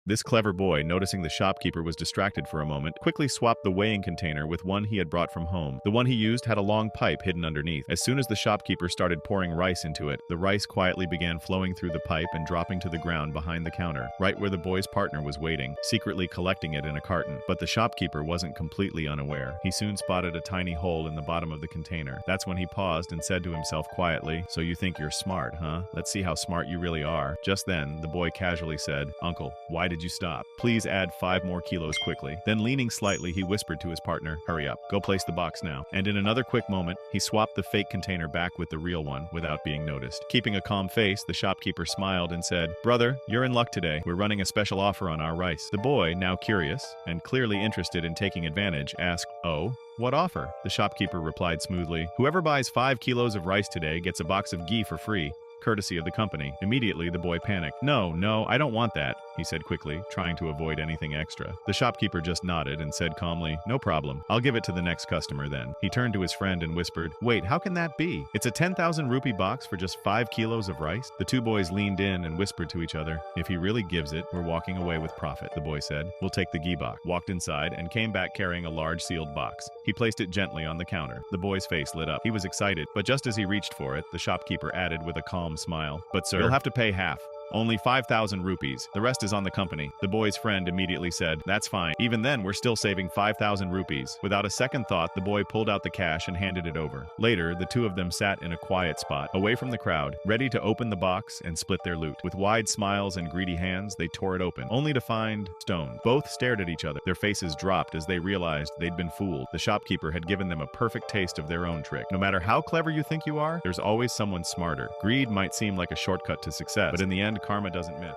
This clever boy, noticing the shopkeeper was distracted for a moment, quickly swapped the weighing container with one he had brought from home. The one he used had a long pipe hidden underneath. As soon as the shopkeeper started pouring rice into it, the rice quietly began flowing through the pipe and dropping to the ground behind the counter, right where the boy's partner was waiting, secretly collecting it in a carton. But the shopkeeper wasn't completely unaware. He soon spotted a tiny hole in the bottom of the container. That's when he paused and said to himself quietly, "So you think you're smart, huh? Let's see how smart you really are." Just then, the boy casually said, "Uncle, why did you stop? Please add 5 more kilos quickly." Then leaning slightly, he whispered to his partner, "Hurry up, go place the box now." And in another quick moment, he swapped the fake container back with the real one without being noticed. Keeping a calm face, the shopkeeper smiled and said, "Brother, you're in luck today. We're running a special offer on our rice." The boy, now curious and clearly interested in taking advantage, asked, "Oh? What offer?" The shopkeeper replied smoothly, "Whoever buys 5 kilos of rice today gets a box of ghee for free, courtesy of the company." Immediately, the boy panicked. No, I don't want that," he said quickly, trying to avoid anything extra. The shopkeeper just nodded and said calmly, "No problem. I'll give it to the next customer then." He turned to his friend and whispered, "Wait, how can that be? It's a 10,000 rupee box for just 5 kilos of rice?" The two boys leaned in and whispered to each other, "If he really gives it, we're walking away with profit," the boy said. "We'll take the ghee box," walked inside, and came back carrying a large sealed box. He placed it gently on the counter. The boy's face lit up. He was excited, but just as he reached for it, the shopkeeper added with a calm smile, "But sir, you'll have to pay half. Only 5,000 rupees. The rest is on the company." The boy's friend immediately said, "That's fine. Even then, we're still saving 5,000 rupees." Without a second thought, the boy pulled out the cash and handed it over. Later, the two of them sat in a quiet spot, away from the crowd, ready to open the box and split their loot. With wide smiles and greedy hands, they tore it open, only to find stones. Both stared at each other. Their faces dropped as they realized they'd been fooled. The shopkeeper had given them a perfect taste of their own trick. No matter how clever you think you are, there's always someone smarter. Greed might seem like a shortcut to success, but in the end, karma doesn't miss.